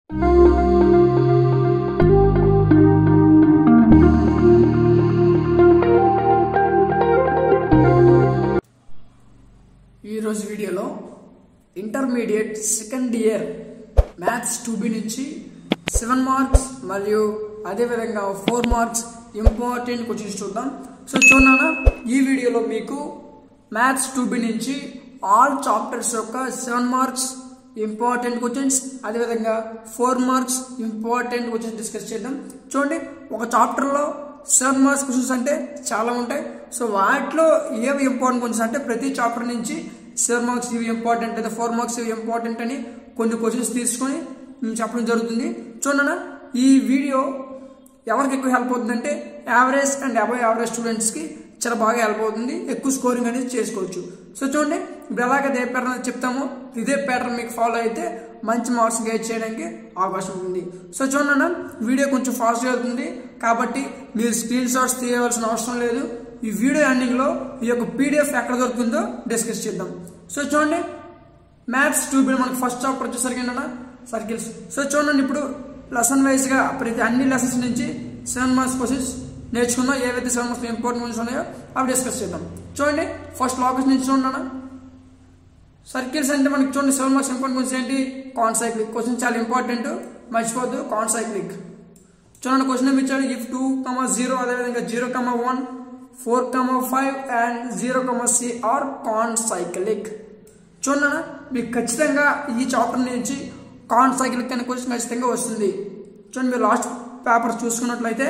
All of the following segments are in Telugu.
ఈరోజు వీడియోలో intermediate second year maths 2B నుంచి 7 మార్క్స్ మరియు అదేవిధంగా 4 మార్క్స్ ఇంపార్టెంట్ క్వశ్చన్స్ చూద్దాం. సో చూడనా, ఈ వీడియోలో మీకు మ్యాథ్స్ 2B నుంచి ఆల్ చాప్టర్స్ యొక్క 7 మార్క్స్ ఇంపార్టెంట్ క్వశ్చన్స్ అదేవిధంగా 4 మార్క్స్ ఇంపార్టెంట్ క్వశ్చన్స్ డిస్కస్ చేద్దాం. చూడండి, ఒక చాప్టర్లో 7 మార్క్స్ క్వశ్చన్స్ అంటే చాలా ఉంటాయి. సో వాటిలో ఏవి ఇంపార్టెంట్ క్వశ్చన్స్ అంటే ప్రతి చాప్టర్ నుంచి 7 మార్క్స్ ఇవి ఇంపార్టెంట్ అయితే 4 మార్క్స్ ఇవి ఇంపార్టెంట్ అని కొన్ని క్వశ్చన్స్ తీసుకొని నేను చెప్పడం జరుగుతుంది. చూడనా, ఈ వీడియో ఎవరికి ఎక్కువ హెల్ప్ అవుతుందంటే యావరేజ్ అండ్ అబవ్ యావరేజ్ స్టూడెంట్స్కి చాలా బాగా హెల్ప్ అవుతుంది, ఎక్కువ స్కోరింగ్ అనేది చేసుకోవచ్చు. సో చూడండి, ఇప్పుడు ఎలాగ ఏ ప్యాటర్న్ చెప్తామో ఇదే ప్యాటర్న్ మీకు ఫాలో అయితే మంచి మార్క్స్ గెయిన్ చేయడానికి అవకాశం ఉంది. సో చూడన్నా, వీడియో కొంచెం ఫాస్ట్గా అవుతుంది కాబట్టి మీరు స్క్రీన్ షాట్స్ తీయవలసిన అవసరం లేదు. ఈ వీడియో ఎండింగ్లో ఈ యొక్క PDF ఎక్కడ దొరుకుతుందో డిస్కస్ చేద్దాం. సో చూడండి, మ్యాథ్స్ 2B మనకు ఫస్ట్ చాప్టర్ వచ్చేసరికి ఏంటన్నా సర్కిల్స్. సో చూడండి, ఇప్పుడు లెసన్ వైజ్గా ప్రతి అన్ని లెసన్స్ నుంచి 7 మార్క్స్ క్వశ్చన్స్ నేర్చుకుందాం. ఏవైతే 7 మార్క్స్ ఇంపార్టెంట్ క్వశ్చన్స్ ఉన్నాయో అవి డిస్కస్ చేద్దాం. చూడండి, ఫస్ట్ లాకస్ నుంచి చూడండి. సర్కిల్స్ అంటే మనకి చూడండి 7 మార్క్స్ ఇంపార్టెంట్ క్వశ్చన్స్ ఏంటి? కాన్సైక్లిక్ క్వశ్చన్ చాలా ఇంపార్టెంట్, మర్చిపోద్దు. కాన్సైక్లిక్ చూడండి, క్వశ్చన్ ఏమి ఇచ్చాడు? ఇఫ్ 2, 0 అదేవిధంగా 0, 1, 4, 5 అండ్ 0, C ఆర్ కాన్సైక్లిక్. చూడన్నా, మీకు ఖచ్చితంగా ఈ చాప్టర్ నుంచి కాన్సైక్లిక్ అనే క్వశ్చన్ ఖచ్చితంగా వస్తుంది. చూడండి, మీరు లాస్ట్ పేపర్ చూసుకున్నట్లయితే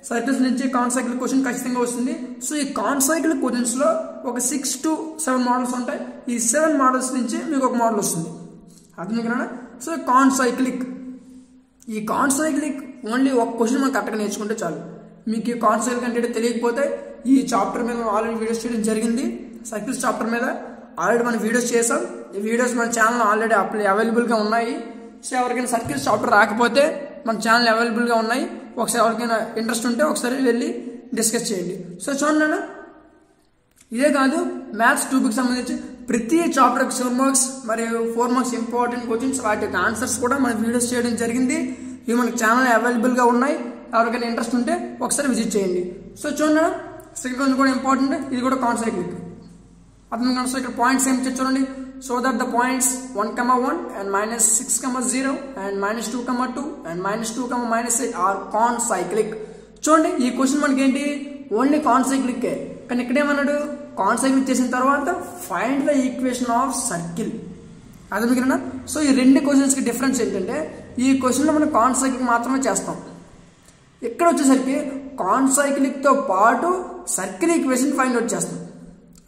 సర్కిల్స్ నుంచి కాన్సైక్లిక్ క్వశ్చన్ ఖచ్చితంగా వస్తుంది. సో ఈ కాన్సైక్లిక్ క్వశ్చన్స్లో ఒక 6 to 7 మోడల్స్ ఉంటాయి. ఈ 7 మోడల్స్ నుంచి మీకు ఒక మోడల్ వస్తుంది, అర్థం. సో కాన్సైక్లిక్, ఈ కాన్సైక్లిక్ ఓన్లీ ఒక క్వశ్చన్ మనం కరెక్ట్గా నేర్చుకుంటే చాలు. మీకు ఈ కాన్సైక్లిక్ అంటే తెలియకపోతే ఈ చాప్టర్ మీద ఆల్రెడీ వీడియోస్ చేయడం జరిగింది. సర్కిల్స్ చాప్టర్ మీద ఆల్రెడీ మనం వీడియోస్ చేసాం. ఈ వీడియోస్ మన ఛానల్ ఆల్రెడీ అవైలబుల్గా ఉన్నాయి. సో ఎవరికైనా సర్కిల్స్ చాప్టర్ రాకపోతే మన ఛానల్ అవైలబుల్గా ఉన్నాయి. ఒకసారి ఎవరికైనా ఇంట్రెస్ట్ ఉంటే ఒకసారి వెళ్ళి డిస్కస్ చేయండి. సో చూడండి, ఇదే కాదు మ్యాథ్స్ 2Bకి సంబంధించి ప్రతి చాప్టర్కి 7 మార్క్స్ మరియు 4 మార్క్స్ ఇంపార్టెంట్ క్వశ్చన్స్ వాటి యొక్క ఆన్సర్స్ కూడా మన వీడియోస్ చేయడం జరిగింది. ఇవి మనకి ఛానల్ అవైలబుల్గా ఉన్నాయి. ఎవరికైనా ఇంట్రెస్ట్ ఉంటే ఒకసారి విజిట్ చేయండి. సో చూడండి, సెకండ్ కూడా ఇంపార్టెంట్, ఇది కూడా కాన్సైక్లిక్, అర్థం కాదు. సో ఇక్కడ పాయింట్స్ ఏమి చూడండి. So that the points 1, 1 and -6, 0 and -2, 2 and -2, -8 are concyclic. చూడండి, ఈ క్వశ్చన్ మనకి ఏంటి? ఓన్లీ కాన్సైక్లిక్కే. కానీ ఇక్కడ ఏమన్నాడు? కాన్సైక్లిక్ చేసిన తర్వాత find the equation of circle, అర్థం. సో ఈ రెండు క్వశ్చన్స్కి డిఫరెన్స్ ఏంటంటే ఈ క్వశ్చన్లో మనం కాన్సైక్లిక్ మాత్రమే చేస్తాం. ఇక్కడ వచ్చేసరికి కాన్సైక్లిక్తో పాటు సర్కిల్ ఈక్వేషన్ ఫైండ్ అవుట్ చేస్తాం,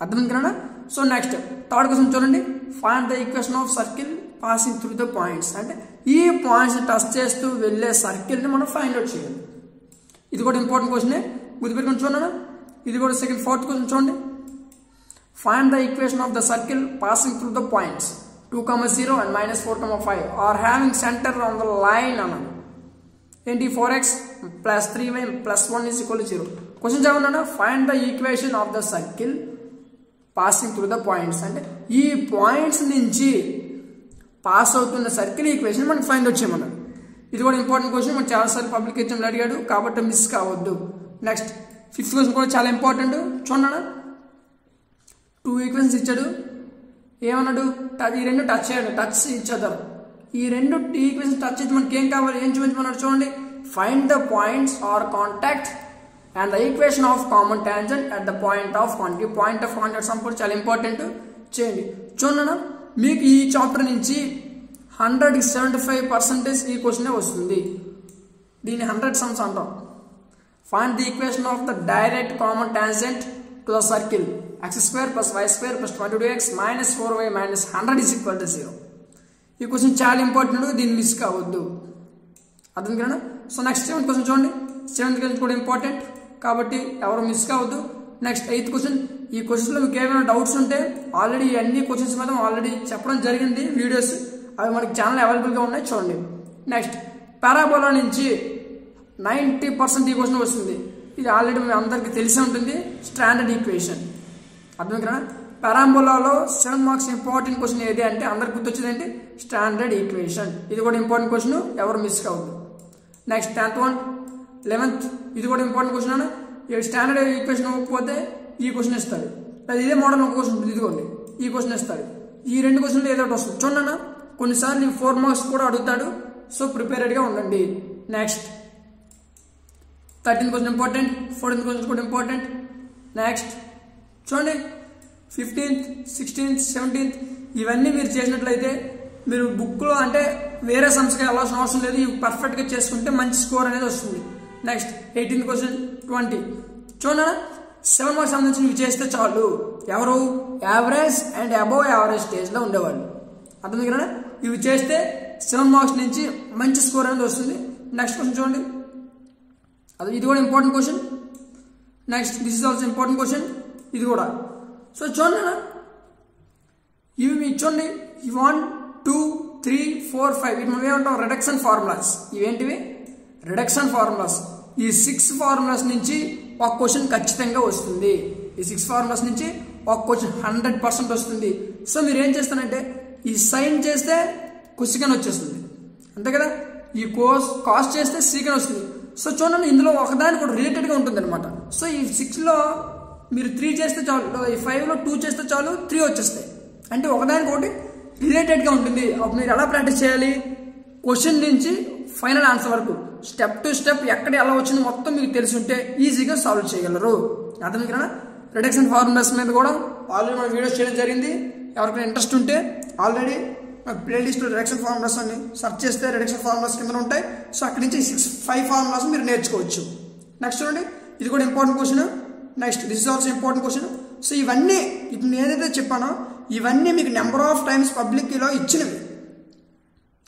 అర్థం. సో నెక్స్ట్ థర్డ్ క్వశ్చన్ చూడండి. Find the equation of circle passing through the points, అంటే ఈ పాయింట్స్ టచ్ చేస్తూ వెళ్ళే సర్కిల్ని మనం ఫైండ్ అవుట్ చేయాలి. ఇది కూడా ఇంపార్టెంట్ క్వశ్చనే, గుర్తుపెట్టుకొని చూడండి. ఇది కూడా ఫోర్త్ క్వశ్చన్ చూడండి. Find the equation of the circle passing through the points 2, 0 and -4, 5 or having centre on the line అన్నాడు. ఏంటి? 4x + 3y + 1 = 0. క్వశ్చన్ ఏమన్నా? Find the equation of the circle passing through the points, అంటే ఈ పాయింట్స్ నుంచి పాస్ అవుతున్న సర్కిల్ ఈక్వేషన్ మనకి ఫైండ్ అవుట్ చేయమన్నాడు. ఇది కూడా ఇంపార్టెంట్ క్వశ్చన్, మనం చాలాసార్లు పబ్లిక్ ఎగ్జామ్లో అడిగాడు కాబట్టి మిస్ కావద్దు. నెక్స్ట్ ఫిఫ్త్ క్వశ్చన్ కూడా చాలా ఇంపార్టెంట్. చూడండి, 2 ఈక్వేషన్స్ ఇచ్చాడు. ఏమన్నాడు? ఈ రెండు టచ్ చేయండి, టచ్ ఇచ్చేద్దారు. ఈ రెండు ఈక్వేషన్స్ టచ్ చేసి మనకి ఏం కావాలి, ఏం చూపించమన్నాడు? చూడండి, find the points or contact and the equation of common tangent at the point of contact. Point of contact sum కూడా చాలా ఇంపార్టెంట్, చేయండి. చూడండి, మీకు ఈ చాప్టర్ నుంచి 100కి 75% ఈ క్వశ్చనే వస్తుంది. దీన్ని 100 సమ్స్ అంటాం. Find the equation of the direct common tangent to the circle x² + y² + 22x - 4y - 100 = 0. ఈ క్వశ్చన్ చాలా ఇంపార్టెంట్, దీన్ని మిస్ కావద్దు, అర్థం కదా. సో నెక్స్ట్ 7th క్వశ్చన్ చూడండి. 7th క్వశ్చన్ కూడా ఇంపార్టెంట్ కాబట్టి ఎవరు మిస్ కావద్దు. Next 8th question. ఈ క్వశ్చన్స్లో మీకు ఏమైనా డౌట్స్ ఉంటే ఆల్రెడీ అన్ని క్వశ్చన్స్ మీద ఆల్రెడీ చెప్పడం జరిగింది వీడియోస్, అవి మనకి ఛానల్ అవైలబుల్గా ఉన్నాయి, చూడండి. నెక్స్ట్ పారాబోలా నుంచి 90% ఈ క్వశ్చన్ వస్తుంది. ఇది ఆల్రెడీ మీ అందరికీ తెలిసే ఉంటుంది, స్టాండర్డ్ ఈక్వేషన్, అర్థం కదా. పారాబోలాలో 7 మార్క్స్ ఇంపార్టెంట్ క్వశ్చన్ ఏది అంటే అందరికి గుర్తొచ్చేది ఏంటి స్టాండర్డ్ ఈక్వేషన్. ఇది కూడా ఇంపార్టెంట్ క్వశ్చన్, ఎవరు మిస్ కావద్దు. నెక్స్ట్ 10th వన్ 11th ఇది కూడా ఇంపార్టెంట్ క్వశ్చన్ అన్న. స్టాండర్డ్ ఈక్వేషన్ ఇవ్వకపోతే ఈ క్వశ్చన్ ఇస్తాడు, లేదా ఇదే మోడల్ ఒక క్వశ్చన్ ఉంటుంది, ఇదిగోండి ఈ క్వశ్చన్ ఇస్తాడు. ఈ 2 క్వశ్చన్లు ఏదో ఒకటి వస్తుంది చూడన్న. కొన్నిసార్లు 4 మార్క్స్ కూడా అడుగుతాడు, సో ప్రిపేర్డ్గా ఉండండి. Next 13th question important, 14th question కూడా ఇంపార్టెంట్. నెక్స్ట్ చూడండి 15th 16th 17th ఇవన్నీ మీరు చేసినట్లయితే మీరు బుక్లో అంటే వేరే సంస్థకి వెళ్ళాల్సిన అవసరం లేదు, ఇవి పర్ఫెక్ట్గా చేసుకుంటే మంచి స్కోర్ అనేది వస్తుంది. నెక్స్ట్ 18th క్వశ్చన్ 20 చూడన్నా 7 మార్క్స్ సంబంధించి ఇవి చేస్తే చాలు. ఎవరు యావరేజ్ అండ్ అబోవ్ యావరేజ్ స్టేజ్లో ఉండేవాళ్ళు, అర్థం కదా. ఇవి చేస్తే 7 మార్క్స్ నుంచి మంచి స్కోర్ అనేది వస్తుంది. నెక్స్ట్ క్వశ్చన్ చూడండి, అది ఇది కూడా important question. Next this is also important question, ఇది కూడా. సో చూడండి అన్న, ఇవి మీకు చూడండి 1 2 3 4 5 ఇవి మనం ఏమంటాం రిడక్షన్ ఫార్ములాస్. ఇవేంటివి రిడక్షన్ ఫార్ములాస్. ఈ 6 ఫార్ములాస్ నుంచి ఒక క్వశ్చన్ ఖచ్చితంగా వస్తుంది. ఈ 6 ఫార్ములాస్ నుంచి ఒక క్వశ్చన్ 100% వస్తుంది. సో మీరు ఏం చేస్తారంటే ఈ సైన్ చేస్తే కొసికన్ వచ్చేస్తుంది, అంతే కదా. ఈ కాస్ట్ చేస్తే సీకన్ వస్తుంది. సో చూడండి ఇందులో ఒకదాని కూడా రిలేటెడ్గా ఉంటుంది అనమాట. సో ఈ 6లో మీరు 3 చేస్తే చాలు, ఈ 5లో 2 చేస్తే చాలు 3 వచ్చేస్తాయి. అంటే ఒకదానికి ఒకటి రిలేటెడ్గా ఉంటుంది. అప్పుడు మీరు ఎలా ప్రాక్టీస్ చేయాలి, క్వశ్చన్ నుంచి ఫైనల్ ఆన్సర్ వరకు స్టెప్ టు స్టెప్ ఎక్కడ ఎలా వచ్చిందో మొత్తం మీకు తెలిసి ఉంటే ఈజీగా సాల్వ్ చేయగలరు, అర్థం కదా. రిడక్షన్ ఫార్ములాస్ మీద కూడా ఆల్రెడీ మనం వీడియోస్ చేయడం జరిగింది. ఎవరికైనా ఇంట్రెస్ట్ ఉంటే ఆల్రెడీ ప్లేలిస్ట్లో రిడక్షన్ ఫార్ములాస్ అని సెర్చ్ చేస్తే రిడక్షన్ ఫార్ములాస్ కింద ఉంటాయి. సో అక్కడి నుంచి 5 ఫార్ములాస్ మీరు నేర్చుకోవచ్చు. నెక్స్ట్ చూడండి, ఇది కూడా important question. Next this is also important question. So ఇవన్నీ ఇప్పుడు నేను ఏదైతే చెప్పానో ఇవన్నీ మీకు నెంబర్ ఆఫ్ టైమ్స్ పబ్లిక్లో ఇచ్చినవి,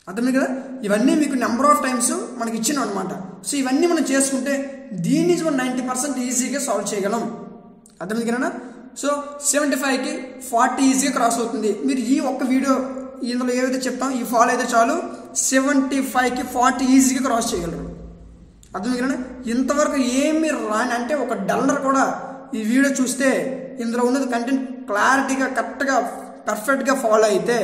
అర్థమే కదా. ఇవన్నీ మీకు నెంబర్ ఆఫ్ టైమ్స్ మనకి ఇచ్చినవి అనమాట. సో ఇవన్నీ మనం చేసుకుంటే దీని నుంచి మనం 90% ఈజీగా సాల్వ్ చేయగలం, అర్థమే కదా. సో 75కి 40 ఈజీగా క్రాస్ అవుతుంది. మీరు ఈ ఒక్క వీడియో ఇందులో ఏవైతే చెప్తాం ఈ ఫాలో అయితే చాలు 75కి 40 ఈజీగా క్రాస్ చేయగలరు, అర్థమే కదా. ఇంతవరకు ఏమి రాని అంటే ఒక డల్లర్ కూడా ఈ వీడియో చూస్తే ఇందులో ఉన్నది కంటెంట్ క్లారిటీగా కరెక్ట్గా పర్ఫెక్ట్గా ఫాలో అయితే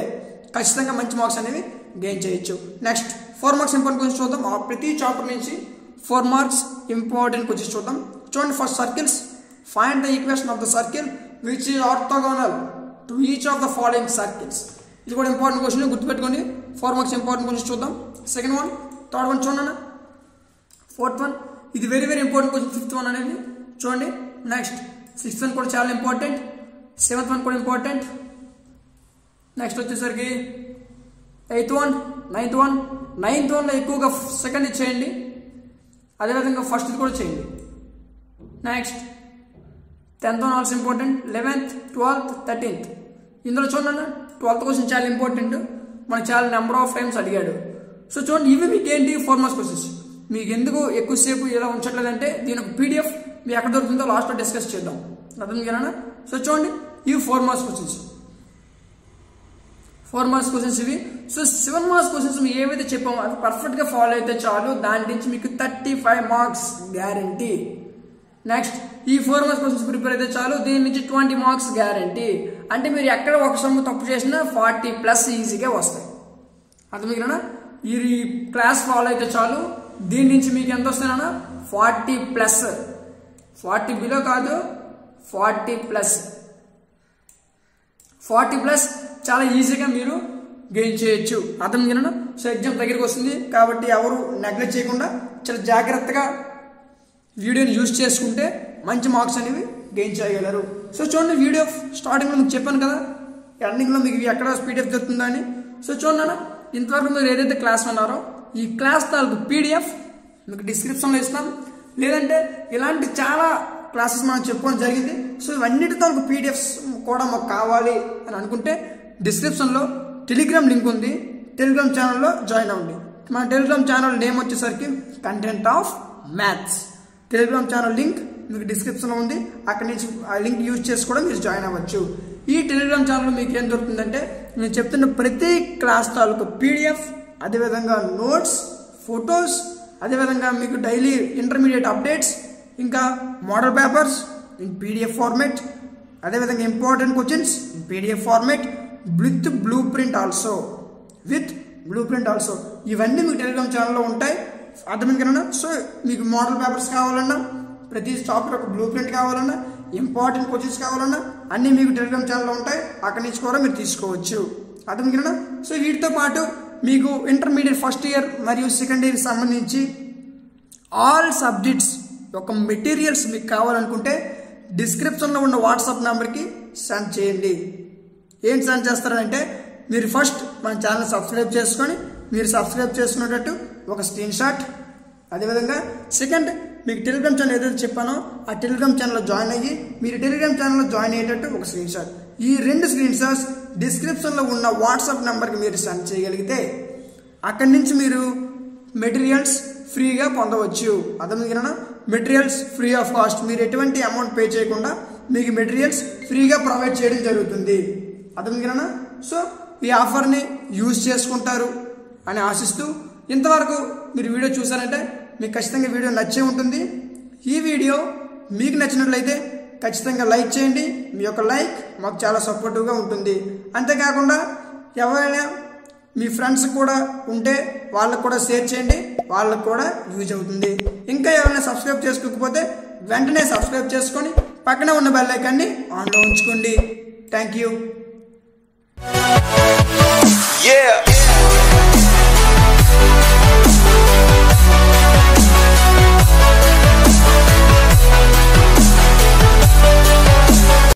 ఖచ్చితంగా మంచి మార్క్స్ అనేవి గెయిన్ చేయొచ్చు. నెక్స్ట్ 4 మార్క్స్ ఇంపార్టెంట్ క్వశ్చన్స్ చూద్దాం. ఆ ప్రతి చాప్టర్ నుంచి 4 మార్క్స్ ఇంపార్టెంట్ క్వశ్చన్స్ చూద్దాం. చూడండి, first circles. Find the equation of the circle which is orthogonal to each of the following circles. ఇది కూడా ఇంపార్టెంట్ క్వశ్చన్, గుర్తుపెట్టుకోండి. 4 మార్క్స్ ఇంపార్టెంట్ క్వశ్చన్స్ చూద్దాం. సెకండ్ వన్, థర్డ్ వన్ చూడండి. 4th వన్ ఇది very very important question. 5th one అనేది చూడండి. నెక్స్ట్ 6th వన్ కూడా చాలా ఇంపార్టెంట్. 7th వన్ కూడా ఇంపార్టెంట్. నెక్స్ట్ వచ్చేసరికి 8th one, 9th one. 9th వన్లో ఎక్కువగా సెకండ్ చేయండి, అదేవిధంగా ఫస్ట్ కూడా చేయండి. Next 10th one also important. 11th 12th 13th. ఇందులో చూడండి 12th క్వశ్చన్ చాలా ఇంపార్టెంట్, మనకు చాలా నెంబర్ ఆఫ్ టైమ్స్ అడిగాడు. సో చూడండి ఇవి మీకు ఏంటి 4 మార్క్స్ క్వశ్చన్స్. మీకు ఎందుకు ఎక్కువసేపు ఇలా ఉంచట్లేదంటే దీని ఒక పీడిఎఫ్ మీకు ఎక్కడ దొరుకుతుందో లాస్ట్లో డిస్కస్ చేద్దాం, అర్థం కదా. సో చూడండి ఇవి 4 మార్క్స్ క్వశ్చన్స్. 4 మార్క్స్ క్వశ్చన్స్ ఇవి. సో 7 మార్క్స్ క్వశ్చన్స్ మేము ఏవైతే చెప్పామో అవి పర్ఫెక్ట్గా ఫాలో అయితే చాలు, దాని నుంచి మీకు 35 మార్క్స్ గ్యారంటీ. నెక్స్ట్ ఈ 4 మార్క్స్ క్వశ్చన్స్ ప్రిపేర్ అయితే చాలు, దీని నుంచి 20 మార్క్స్ గ్యారంటీ. అంటే మీరు ఎక్కడ ఒక సమ్ము తప్పు చేసినా 40+ ఈజీగా వస్తాయి, అర్థం కదా. ఈ క్లాస్ ఫాలో అయితే చాలు, దీని నుంచి మీకు ఎంత వస్తాయన్నా 40+. 40 బిలో కాదు, 40+. 40+ చాలా ఈజీగా మీరు గెయిన్ చేయొచ్చు, అర్థం కదా. సో ఎగ్జామ్ దగ్గరికి వస్తుంది కాబట్టి ఎవరు నెగ్లెక్ట్ చేయకుండా చాలా జాగ్రత్తగా వీడియోని యూజ్ చేసుకుంటే మంచి మార్క్స్ అనేవి గెయిన్ చేయగలరు. సో చూడండి వీడియో స్టార్టింగ్లో మీకు చెప్పాను కదా, ఎండింగ్లో మీకు ఎక్కడ పీడిఎఫ్ దొరుకుతుందా అని. సో చూడండి ఇంతవరకు మీరు ఏదైతే క్లాస్ ఉన్నారో ఈ క్లాస్ తాలూకు పీడిఎఫ్ మీకు డిస్క్రిప్షన్లో ఇస్తాం, లేదంటే ఇలాంటి చాలా క్లాసెస్ మనం చెప్పుకోవడం జరిగింది. సో ఇవన్నిటి తాలూకు పీడిఎఫ్స్ కూడా మాకు కావాలి అని అనుకుంటే డిస్క్రిప్షన్లో టెలిగ్రామ్ లింక్ ఉంది, టెలిగ్రామ్ ఛానల్లో జాయిన్ అవ్వండి. మన టెలిగ్రామ్ ఛానల్ నేమ్ వచ్చేసరికి content of maths. Telegram channel link మీకు డిస్క్రిప్షన్లో ఉంది, అక్కడి నుంచి ఆ లింక్ యూజ్ చేసి కూడా మీరు జాయిన్ అవ్వచ్చు. ఈ టెలిగ్రామ్ ఛానల్లో మీకు ఏం దొరుకుతుందంటే నేను చెప్తున్న ప్రతి క్లాస్ తాలూకు పీడిఎఫ్, అదేవిధంగా నోట్స్, ఫొటోస్, అదేవిధంగా మీకు డైలీ ఇంటర్మీడియట్ అప్డేట్స్, ఇంకా model papers in PDF format, అదేవిధంగా important questions PDF format with blueprint also ఇవన్నీ మీకు టెలిగ్రామ్ ఛానల్లో ఉంటాయి. అర్థమైంది కదా. సో మీకు మోడల్ పేపర్స్ కావాలన్నా, ప్రతి చాప్టర్ ఒక బ్లూ ప్రింట్ కావాలన్నా, ఇంపార్టెంట్ క్వశ్చన్స్ కావాలన్నా అన్నీ మీకు టెలిగ్రామ్ ఛానల్లో ఉంటాయి. అక్కడి నుంచి కూడా మీరు తీసుకోవచ్చు. అర్థమైంది కదా. సో వీటితో పాటు మీకు ఇంటర్మీడియట్ ఫస్ట్ ఇయర్ మరియు సెకండ్ ఇయర్ సంబంధించి ఆల్ సబ్జెక్ట్స్ యొక్క మెటీరియల్స్ మీకు కావాలనుకుంటే డిస్క్రిప్షన్లో ఉన్న వాట్సాప్ నెంబర్కి సెండ్ చేయండి. ఏం సెండ్ చేస్తారంటే మీరు ఫస్ట్ మన ఛానల్ సబ్స్క్రైబ్ చేసుకొని, మీరు సబ్స్క్రైబ్ చేసుకునేటట్టు ఒక స్క్రీన్ షాట్, అదేవిధంగా సెకండ్ మీకు టెలిగ్రామ్ ఛానల్ ఏదైతే చెప్పానో ఆ టెలిగ్రామ్ ఛానల్లో జాయిన్ అయ్యి మీరు టెలిగ్రామ్ ఛానల్లో జాయిన్ అయ్యేటట్టు ఒక స్క్రీన్ షాట్. ఈ 2 స్క్రీన్ షాట్స్ డిస్క్రిప్షన్లో ఉన్న వాట్సాప్ నెంబర్కి మీరు సెండ్ చేయగలిగితే అక్కడి నుంచి మీరు మెటీరియల్స్ ఫ్రీగా పొందవచ్చు. అర్థమైంది. మెటీరియల్స్ ఫ్రీ ఆఫ్ కాస్ట్, మీరు ఎటువంటి అమౌంట్ పే చేయకుండా మీకు మెటీరియల్స్ ఫ్రీగా ప్రొవైడ్ చేయడం జరుగుతుంది. అర్థమైంది. సో ఈ ఆఫర్ని యూజ్ చేసుకుంటారు అని ఆశిస్తూ, ఇంతవరకు మీరు వీడియో చూసారంటే మీకు ఖచ్చితంగా వీడియో నచ్చే ఉంటుంది. ఈ వీడియో మీకు నచ్చినట్లయితే ఖచ్చితంగా లైక్ చేయండి. మీ యొక్క లైక్ మాకు చాలా సపోర్టివ్గా ఉంటుంది. అంతేకాకుండా ఎవరైనా మీ ఫ్రెండ్స్ కూడా ఉంటే వాళ్ళకు కూడా షేర్ చేయండి, వాళ్ళకు కూడా యూజ్ అవుతుంది. ఇంకా ఎవరైనా సబ్స్క్రైబ్ చేసుకోకపోతే వెంటనే సబ్స్క్రైబ్ చేసుకొని పక్కనే ఉన్న బెల్ ఐకాన్ని ఆన్లో ఉంచుకోండి. Thank you. Yeah.